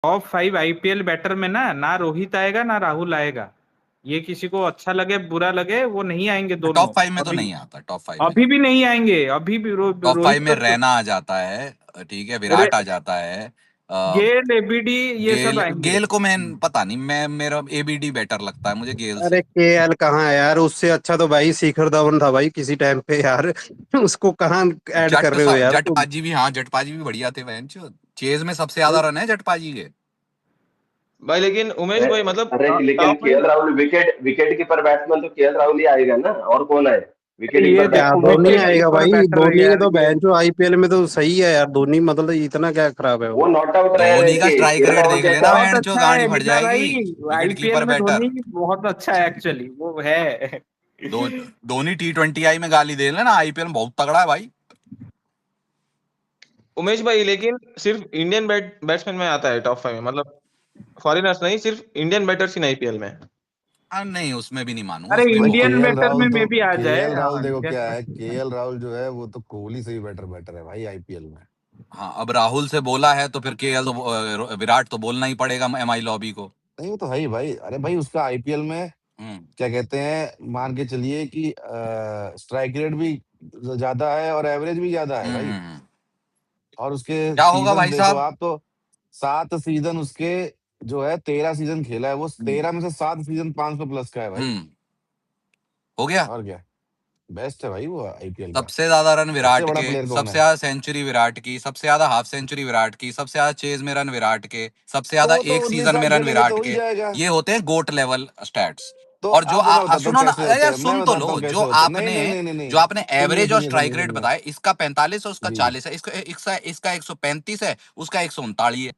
Top 5 IPL batter में ना ना रोहित आएगा ना राहुल आएगा। ये किसी को अच्छा लगे बुरा लगे, वो नहीं आएंगे दोनों। टॉप 5 में तो अभी नहीं आता, टॉप 5 में अभी नहीं। भी नहीं आएंगे, अभी भी टॉप 5 रोहित में तो। रैना आ जाता है, ठीक है, विराट आ जाता है। अ, गेल एबीडी ये सब गेल आएंगे। गेल को मैं पता नहीं, मैं मेरा एबीडी बेटर लगता है मुझे गेल अरे से। केएल कहाँ है यार, उससे अच्छा तो भाई शिखर धवन था भाई किसी टाइम पे यार। उसको कहाँ ऐड कर रहे हो यार तुम। जटपाजी भी, हाँ जटपाजी भी बढ़िया थे बहन चो। चेज में सबसे ज्यादा रन है जटपाजी के। भाई लेकिन उमेश भाई मतलब अरे लेकिन टॉप में। KL Rahul wicket wicket keeper batsman तो केएल राहुल ही आएगा ना, और कौन आए विकेट ये कीपर क्या देखो बैट्समैन धोनी तो। विकेट आएगा कीपर भाई, बैटर धोनी के यार तो ये। बहन जो आईपीएल में तो सही है यार, धोनी मतलब इतना क्या खराब है वो वो। नॉट आउट रहे रह धोनी का के स्ट्राइक केएल रेट राहुल देख लेना जैसा। बहुत बहन चो, अच्छा गाड़ी है फट निब्बा जाएगी। भाई। विकेट आईपीएल कीपर में बैटर। धोनी बहुत अच्छा है एक्चुअली, वो है। दो धोनी T20I में गाली दे लेना, आईपीएल में बहुत तगड़ा है भाई। उमेश भाई लेकिन सिर्फ इंडियन बैट्समैन में आता है टॉप 5 में, मतलब फॉरेनर्स नहीं, सिर्फ इंडियन बैटर्स इन आईपीएल में। नहीं उसमें भी नहीं मानूंगा, अरे उसमें भाई बहुत इंडियन है। केएल बैटर में राहुल तो, भी आ जाए, केएल राहुल हाँ देखो इंडियन क्या है, बैटर। केएल राहुल जो है वो तो कोहली से भी बेटर बैटर है भाई आईपीएल में। हाँ अब राहुल से बोला है तो फिर केएल तो विराट तो बोलना ही पड़ेगा एमआई लॉबी को। नहीं वो तो है ही भाई, अरे भाई उसका आईपीएल में हम्म। क्या कहते हैं, मान के चलिए कि स्ट्राइक रेट भी ज्यादा है और एवरेज भी ज्यादा है भाई। और उसके क्या होगा सीजन भाई देखो साहब? आप तो, 7 सीजन उसके जो है, 13 सीजन खेला है वो, 13 में से 7 सीजन 500 प्लस का है भाई। हो गया। और क्या, बेस्ट है भाई वो आईपीएल का, सबसे ज्यादा रन सबसे विराट बड़ा के, प्लेयर कौन सबसे है। ज्यादा सेंचुरी विराट की, सबसे ज्यादा हाफ सेंचुरी विराट की, सबसे ज्यादा चेज में रन विराट के, सबसे तो ज्यादा वो तो एक 19 सीजन साल में रन खेलेंगे तो विराट हो ही के। जाएगा। ये होते हैं गोट लेवल स्टैट्स। तो और जो आपको मैं बताता हूँ सुनो ना, कैसे होते यार हैं, मैं सुन तो बताता लो, हूँ कैसे होते हैं। नहीं नहीं नहीं नहीं जो नहीं, आपने सुनिए एवरेज और सुनिए स्ट्राइक सुनिए रेट सुनिए बताया, इसका 45 है, उसका जी। 40 है, इसका 135 है, उसका 139 है।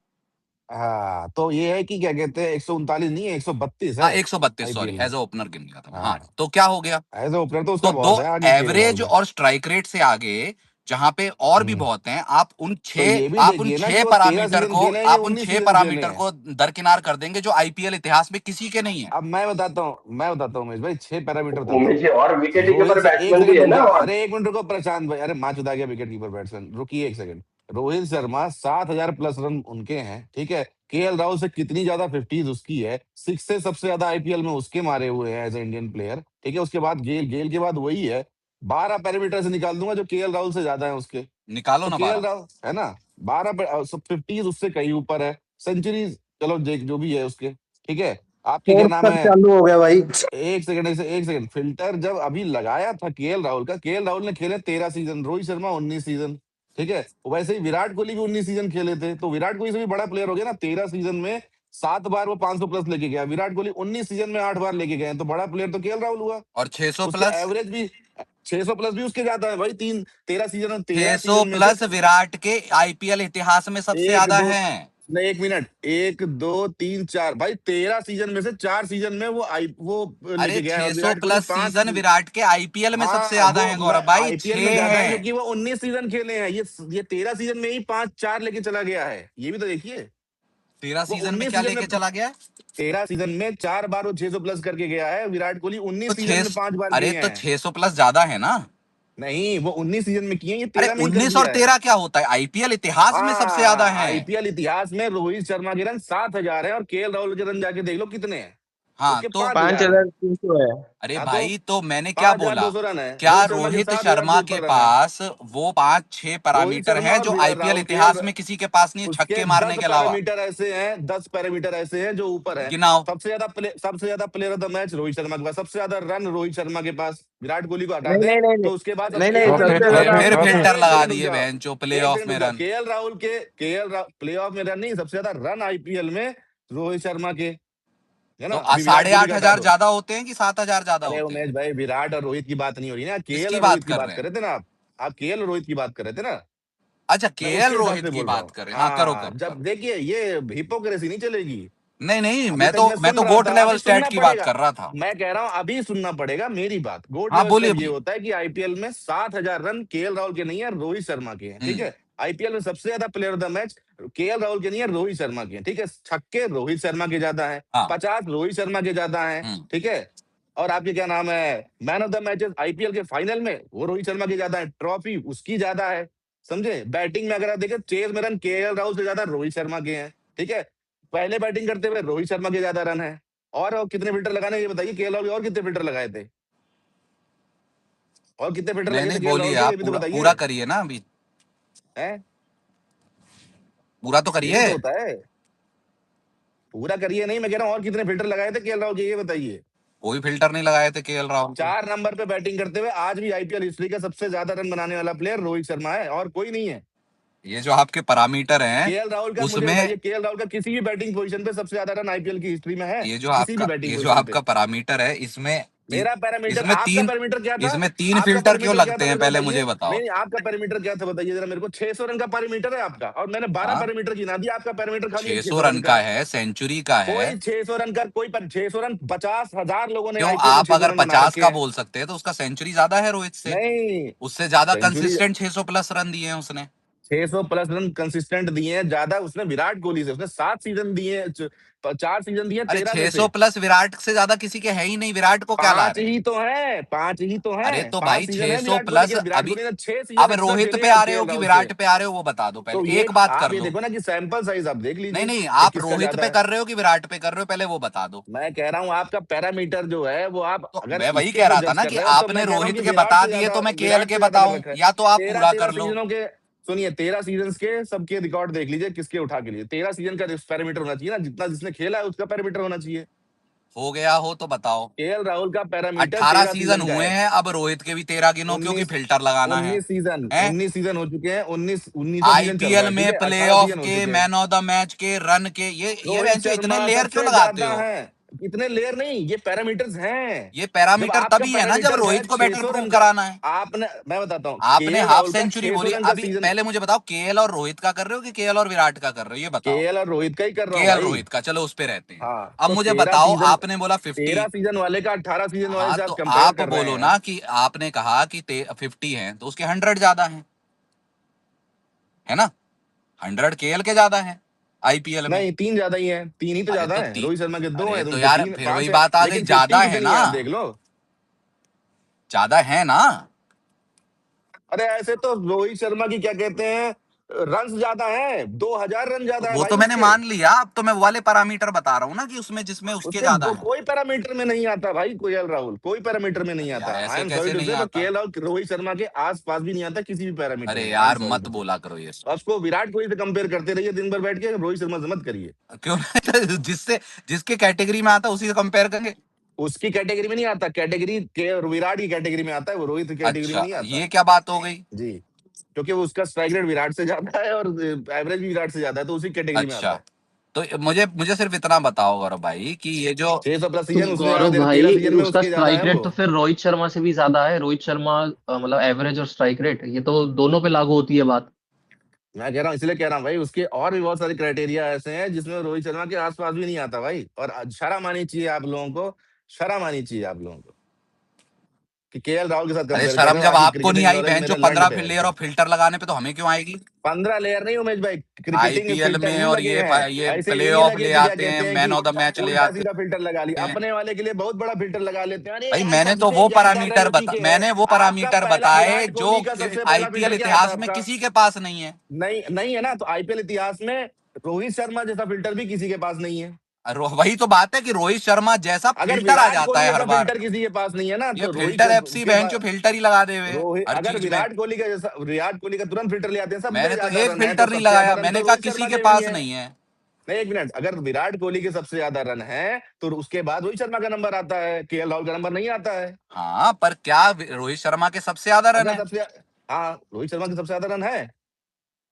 हाँ तो ये है कि क्या कहते हैं, 139 नहीं है, 132 हाँ है 132, सॉरी आईपीएल में। एज ए ओपनर गिन लिया था मैं। हाँ हाँ तो क्या हो गया? एज ए ओपनर तो उसका तो दो बहुत है आगे केएल राहुल एवरेज का। और स्ट्राइक रेट से आगे, जहां पे और भी हम्म। बहुत हैं, तो ये भी देखिए ना कि वो 13 सीजन खेले हैं या आप उन 19 छह सीजन खेले पैरामीटर हैं। को दरकिनार कर देंगे जो आईपीएल इतिहास में किसी के नहीं है। अब मैं बताता हूँ उमेश भाई, 6 पैरामीटर बताता उमेश हूँ। जी और विकेट रोहित कीपर से एक बैट्समैन भी सेकंड है रुक ना जाओ, और। अरे 1 मिनट रुको प्रशांत भाई, अरे माँ चुदा गया विकेट कीपर बैट्समैन, रुकिए एक second. Rohit Sharma 7,000 plus run उनके हैं, ठीक है। केएल राहुल से कितनी ज्यादा फिफ्टीज उसकी है, सिक्स से सबसे ज्यादा आईपीएल में उसके मारे हुए हैं एज ए इंडियन प्लेयर, ठीक है। उसके बाद गेल के बाद वही है। 12 पैरामीटर से निकाल दूंगा जो केएल राहुल से ज्यादा है उसके। निकालो तो ना केएल 12। राहुल है ना, 12 फिफ्टीज उससे कहीं ऊपर है। सेंचुरीज चलो जो भी है उसके, ठीक है। आपकी क्या फोर्थ नाम तक है, चालू हो गया भाई। एक सेकंड फिल्टर जब अभी लगाया था केएल राहुल का, केएल राहुल ने खेले 13 सीजन, रोहित शर्मा 19 सीजन, ठीक है। वैसे ही विराट कोहली भी 19 सीजन खेले थे, तो विराट कोहली से भी बड़ा प्लेयर हो गया ना। 13 सीजन में 7 बार वो 500 प्लस लेके गया, विराट कोहली 19 सीजन में 8 बार लेके गए, तो बड़ा प्लेयर तो केएल राहुल हुआ। और 600 उसके प्लस, एवरेज भी 600 प्लस भी उसके ज्यादा है भाई, तीन 13 सीजन, तेरह 600 सीजन में से। प्लस विराट के आईपीएल इतिहास में सबसे एक ज्यादा दो हैं। नहीं, 1 मिनट, 1 2 3 4 भाई, 13 सीजन में से 4 सीजन में वो अरे लेके गया है, और 600 विराट कोहली प्लस पांच। सीजन विराट के आईपीएल में सबसे हाँ ज्यादा वो हैं मैं गौरव भाई, आईपीएल में 6 ज्यादा है हैं। क्योंकि वो 19 सीजन खेले हैं, ये 13 सीजन में ही 5 4 लेके चला गया है, ये भी तो देखिए। 13 वो सीजन में उन्नीस क्या सीजन में लेके चला गया है? 13 सीजन में 4 बार वो 600 प्लस करके गया है, विराट कोहली तो 19 सीजन में 6, 5 बार अरे किए तो हैं। 600 प्लस ज्यादा है ना। नहीं वो 19 सीजन में किए हैं, ये अरे 13 में ही कर 19 और दिया है। 13 क्या होता है? आईपीएल इतिहास में सबसे ज्यादा हाँ है। आईपीएल इतिहास में रोहित शर्मा के रन 7,000 है, और केएल राहुल के रन जाके देख लो कितने हैं, हाँ उसके तो 5,000 है। 5300 है। अरे हाँ तो भाई तो मैंने क्या पांच हजार बोला? दो सौ रन है, क्या रोहित शर्मा के रोहित 7,000 शर्मा से के ऊपर रन है। पास वो 5-6 रोहित पैरामीटर शर्मा हैं और जो आईपीएल राहुल इतिहास में किसी के पास नहीं है, उसके छक्के मारने दस के अलावा? पैरामीटर ऐसे हैं, 10 पैरामीटर ऐसे हैं जो ऊपर है। गिनाओ। सबसे ज्यादा player of the match Rohit Sharma के पास, सबसे ज्यादा रन रोहित शर्मा के पास, विराट कोहली को हटा नहीं दें नहीं नहीं नहीं तो उसके बाद। अब नहीं नहीं, एक मिनट रुक सबसे जाओ, फिर एक ज्यादा मिनट फिर रुक जाओ, फिल्टर एक लगा सेकंड रुक दिए जाओ, बहन जो प्ले एक ऑफ सेकंड में रुक जाओ। रन। केएल प्ले ऑफ में रन नहीं, सबसे ज्यादा रन आईपीएल में रोहित शर्मा के, है ना। तो अभी विराट साढ़े कोहली आठ का हटा हजार दो। ज्यादा होते हैं कि 7,000 ज्यादा अरे होते उमेश हैं? भाई, विराट और रोहित की बात नहीं हो रही ना, केएल किसकी और बात रोहित की कर बात रहे कर हैं? रहे थे ना आप केएल और रोहित की बात कर रहे थे ना। अच्छा मैं केएल उसके हिसाब रोहित से की बोल रहा बात हूँ। कर रहे हैं, हाँ करो हाँ करो जब करो। देखिए ये हिपोक्रेसी नहीं चलेगी। नहीं नहीं, अभी तक मैं मैं सुन तो रहा गोट था, लेवल अभी स्टैट सुनना की बात पड़ेगा। कर रहा था। मैं कह रहा हूँ अभी सुनना पड़ेगा मेरी बात। गोल्ड हाँ लेवल बोलिए स्टेट ये बोलिए। होता है कि आईपीएल में 7,000 रन केएल राहुल के नहीं है, रोहित शर्मा के हैं, ठीक हम्म। है। आईपीएल में सबसे ज्यादा player of the match KL Rahul के नहीं है, रोहित शर्मा के हैं, ठीक है। छक्के रोहित शर्मा के ज्यादा है, हाँ। 50 रोहित शर्मा के ज्यादा है, हम्म। ठीक है। और आपके क्या नाम है, man of the matches IPL के फाइनल में वो रोहित शर्मा के ज्यादा है, ट्रॉफी उसकी ज्यादा है, समझे। बैटिंग में अगर आप देखें चेज में रन केएल राहुल से ज्यादा रोहित शर्मा के हैं, ठीक है। पहले बैटिंग करते हुए रोहित शर्मा के ज्यादा रन है। और कितने फिल्टर लगाने ये बताइए, केएल राहुल के और कितने फिल्टर लगाए थे? और कितने फिल्टर नहीं लगे थे नहीं केएल बोलिए, राहुल के, ये आप भी तो पूरा बताइए। पूरा करिए ना, अभी हैं? पूरा तो यही करिए। तो होता है, पूरा करिए नहीं, मैं कह रहा हूँ और कितने फिल्टर लगाए थे केएल राहुल के, ये बताइए। कोई फिल्टर नहीं लगाए थे केएल राहुल को। 4 नंबर पे बैटिंग करते हुए आज भी आईपीएल हिस्ट्री का सबसे ज्यादा रन बनाने वाला प्लेयर रोहित शर्मा है, और कोई नहीं है। ये जो आपके पैरामीटर हैं केएल राहुल का मुझे उसमें, बताइए, केएल राहुल का किसी भी बैटिंग पोजीशन पे सबसे ज्यादा रन आईपीएल की हिस्ट्री में है? ये जो किसी भी आपका बैटिंग ये जो पोजीशन पे। आपका पैरामीटर है, इसमें मेरा पैरामीटर, इसमें आपका तीन पैरामीटर क्या था? इसमें 3 आपका फिल्टर क्यों पैरामीटर क्या लगते था हैं, मेरे को पहले बताइए। मुझे बताओ। नहीं, आपका पैरामीटर क्या था बताइए जरा मेरे को। 600 रन का पैरामीटर है आपका, और मैंने 12 हाँ, पैरामीटर गिना दिया, आपका पैरामीटर खाली 600 रन का है, सेंचुरी का है। कोई 600 रन का कोई 600 रन 50,000 लोगों ने क्यों, आईपीएल में आप 600 अगर रन बना 50 रखे का हैं। बोल सकते हैं तो उसका सेंचुरी ज्यादा है रोहित से। नहीं, उससे ज्यादा सेंचुरी कंसिस्टेंट 600 प्लस रन दिए हैं उसने। 600 प्लस रन कंसिस्टेंट दिए हैं ज्यादा उसने विराट कोहली से। उसने 7 सीजन दिए हैं, 4 सीजन दिए, अरे 13 में 600 से प्लस विराट से ज्यादा किसी के है ही नहीं, विराट को क्या ला 5 रहे ही हैं? तो है, 5 ही तो है। अरे तो 5 भाई सीजन है 600 विराट कोहली प्लस, के। विराट अभी कोहली ने 6 अब सीजन एक्स्ट्रा रोहित खेले पे हैं आ रहे हो केएल कि राहुल विराट से। पे आ रहे हो, वो बता दो तो पहले, ये एक बात आप कर ये लो। देखो ना कि सैंपल साइज आप देख लीजिए नहीं नहीं, कि आप किसका रोहित ज्यादा पे है। कर रहे हो कि विराट पे कर रहे हो, पहले वो बता दो। मैं कह रहा हूँ आपका पैरामीटर जो है वो आप तो अगर मैं वही इसके कह पे रहा था जज ना कर कि रहे हो तो आपने मैं कह रहा हूँ रोहित कि के विराट बता से दिए ज्यादा, तो मैं केएल विराट के से ज्यादा कर बताऊं, रखा है। या तो आप 13 पूरा 13 कर लो। सीजनों के, सुनिए 13 सीजन के सबके रिकॉर्ड देख लीजिए, किसके उठा के लिए 13 सीजन का पैरामीटर होना चाहिए ना, जितना जिसने खेला है उसका पैरामीटर होना चाहिए। हो गया हो तो बताओ। केएल राहुल का पैरामीटर 18 13 सीजन सीजन का हुए है। हैं, अब रोहित के भी 13 गिनो क्योंकि 19 फिल्टर लगाना है। 19 सीजन, हैं? 19 सीजन हो चुके हैं। 19वां सीजन चल रहा आईपीएल है, ठीक में है, 18 प्लेऑफ सीजन हो के, चुके हैं। मैन ऑफ द मैच के, रन के, ये रोहित बेंचो इतने शर्मा लेयर क्यों सबसे लगाते ज्यादा हो? है। इतने लेयर नहीं, ये पैरामीटर्स हैं। ये जब पैरामीटर आपका तभी है ना जब पैरामीटर है रोहित को बेटर 600 प्रूव रन का, कराना है। आपने, मैं बताता हूँ, आपने केएल हाफ राहुल का सेंचुरी 600 बोली, रन का अभी सीजन। पहले मुझे बताओ केएल और रोहित का कर रहे हो कि केएल और विराट का कर रहे हो, ये बताओ। केएल और रोहित का ही कर रहा हूँ केएल भाई। रोहित का, चलो उस पे रहते हैं। हाँ, अब तो मुझे 13 बताओ, सीजन, आपने बोला 13 50। सीजन वाले का 18 सीजन वाले हाँ से तो आप कंपेयर आप कर रहे बोलो हैं। ना कि आपने कहा कि 50 हैं तो उसके 100 ज्यादा हैं, है ना? 100 केएल के ज्यादा हैं आईपीएल में। नहीं, 3 ज्यादा ही है, 3 ही तो अरे ज्यादा तो है। रोहित शर्मा के 2 अरे है, तो तो उनके यार 3 फिर 5 वही है, बात आ गई, लेकिन ज्यादा 50 है कितनी ना, है आप देख लो। ज्यादा है ना। अरे ऐसे तो रोहित शर्मा की क्या कहते हैं, रन ज्यादा है, 2000 रन तो ज्यादा है वो भाई तो मैंने उसके। मान लिया, अब तो मैं वो वाले पैरामीटर बता रहा हूँ ना कि उसमें जिसमें उसके उसके ज्यादा है। कोई पैरामीटर में नहीं आता भाई केएल राहुल, कोई पैरामीटर में नहीं अरे आता। यार आई ऐसे एम सॉरी कैसे टू नहीं से, आता? केएल राहुल रोहित शर्मा के आसपास भी नहीं आता किसी भी पैरामीटर अरे में। आई एम यार सॉरी मत टू से। बोला करो ये सब। उसको विराट कोहली से कंपेयर करते रहिए दिन भर बैठ के, रोहित शर्मा से मत करिए। क्यों नहीं? जिससे जिसके कैटेगरी में आता है उसी से कंपेयर करेंगे। उसकी कैटेगरी में नहीं आता, कैटेगरी के विराट की कैटेगरी में आता है, वो रोहित की कैटेगरी में अच्छा, नहीं आता। ये क्या बात हो गई? जी, क्योंकि वो उसका स्ट्राइक रेट विराट से ज्यादा है और एवरेज भी विराट से ज्यादा है, तो उसी कैटेगरी में आता अच्छा, है। तो मुझे मुझे सिर्फ इतना बताओ गौरव भाई कि ये जो 600 प्लस तो सीजन उसने ज्यादा गौरव दे, 13 भाई सीजन में उसका उसके ज्यादा स्ट्राइक है रेट वो। तो फिर रोहित शर्मा से भी ज्यादा है। रोहित शर्मा मतलब एवरेज और स्ट्राइक रेट ये तो दोनों पे लागू होती है बात। मैं कह रहा हूँ, इसलिए कह रहा हूँ भाई, उसके और भी बहुत सारे क्राइटेरिया ऐसे हैं जिसमें रोहित शर्मा के आसपास भी नहीं आता भाई। और शर्म आनी चाहिए आप लोगों को, शर्म आनी चाहिए आप लोगों को कि केएल राहुल के साथ अरे कंपेयर कर शर्म रहे हो। जब आपकी आपको नहीं क्रिकेटिंग आई नॉलेज बहन, जो मेरे लंग 15 पे है लेयर एकदम। और फिल्टर लगाने पे तो हमें क्यों आएगी? 15 लेयर नहीं उमेश भाई, क्रिकेटिंग आईपीएल फिल्टर में नहीं और लगे ये हैं। ये ऐसे प्ले ये नहीं ऑफ लगे ले कि क्या आते हैं, कहते हैं मैन कि ऑफ द मैच ले उल्टा आते सीधा फिल्टर लगा लिया। हैं। अपने वाले के लिए बहुत बड़ा फिल्टर लगा लेते हैं। अरे भाई यार मैंने तो सबसे वो ज्यादा पैरामीटर रन उसी के हैं। मैंने वो आपका पैरामीटर पहला बताए विराट जो कोहली का सबसे पहला आईपीएल फिल्टर क्या आता इतिहास है में आपका? किसी के पास नहीं है। नहीं, नहीं है ना, तो आईपीएल इतिहास में रोहित शर्मा जैसा फिल्टर भी किसी के पास नहीं है। वही तो बात है कि रोहित शर्मा जैसा अगर फिल्टर आ विराट जाता कोहली है हर जैसा बार। फिल्टर किसी के पास नहीं है ना, ये तो रोहित फिल्टर एफसी के बहन पास जो फिल्टर ही लगा दे हुए हैं रोहित, हर अगर चीज में। विराट कोहली का तुरंत फिल्टर ले आते हैं, सब में मैंने तो ज्यादा एक रन है, तो फिल्टर नहीं सबसे ज्यादा लगाया, रन तो मैंने कहा रोहित किसी शर्मा के के भी पास है। नहीं है। नहीं, एक मिनट, अगर विराट कोहली के सबसे ज्यादा रन है तो उसके बाद रोहित शर्मा का नंबर आता है, केएल राहुल का नंबर नहीं आता है। हाँ पर क्या रोहित शर्मा के सबसे ज्यादा रन अगर है? सबसे, हाँ, रोहित शर्मा के सबसे ज्यादा रन है।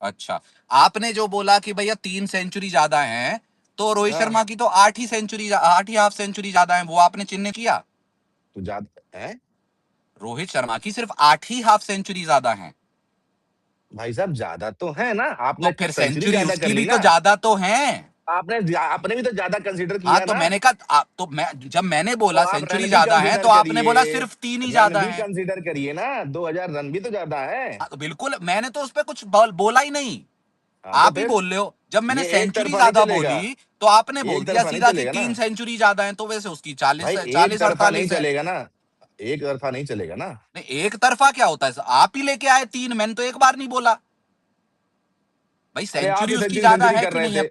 अच्छा, आपने जो बोला कि भैया 3 सेंचुरी ज्यादा हैं, तो रोहित हाँ, शर्मा की तो 8 ही हाफ सेंचुरी ज्यादा है, वो आपने चिन्ह किया? तो ज्यादा है रोहित शर्मा की सिर्फ 8 ही हाफ सेंचुरी ज्यादा है। भाई साहब, ज्यादा तो है ना, तो आपने फिर सेंचुरी सेंचुरी ज्यादा कर उसकी ली भी तो ना। ज्यादा तो है। आपने भी तो ज्यादा कंसीडर हाँ किया तो ना। मैंने कहा तो मैं जब मैंने तो बोला आप सेंचुरी रन भी ज्यादा है कंसीडर तो आपने बोला करिए, सिर्फ 3 ही रन ज्यादा भी है। कंसीडर करिए ना, 2000 रन भी तो ज्यादा है। हाँ तो बिल्कुल, मैंने तो उस पर कुछ बोला ही नहीं। हाँ, तो आप ही फिर बोल रहे हो। जब मैंने ये एक सेंचुरी तरफा नहीं ज्यादा चलेगा, बोली तो आपने ये बोल एक दिया तरफा नहीं सीधा कि चलेगा ना 3 सेंचुरी ज्यादा है, तो वैसे उसकी 40 भाई, एक 40 तरफा नहीं 48 है। चलेगा ना, एक तरफा नहीं चलेगा ना। नहीं, एक तरफा क्या होता है? आप ही लेके आए 3, मैंने तो एक बार नहीं बोला। भाई अरे आप सेंचुरी ही उसकी सेंचुरी ज्यादा सेंचुरी है कर कि रहे नहीं थे। है?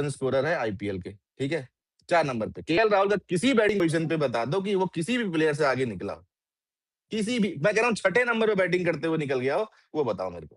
रन स्कोरर है आईपीएल के, ठीक है। 4 नंबर पे केएल राहुल का किसी बैटिंग पोजीशन पे बता दो कि वो किसी भी प्लेयर से आगे निकला हो, किसी भी, मैं कह रहा हूँ 6ठे नंबर पे बैटिंग करते हुए निकल गया हो, वो बताओ मेरे को।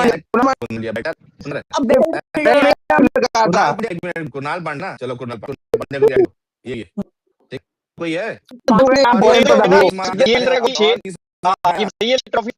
इंडिया बेटर सुन रहे अब बेटर कुणाल पांड्या, एक मिनट, कुणाल पांड्या, चलो कुणाल पांड्या को ये ठीक कोई है? आप बोले तो और अभी किस- खेल रहे को और किस- ट्रॉफी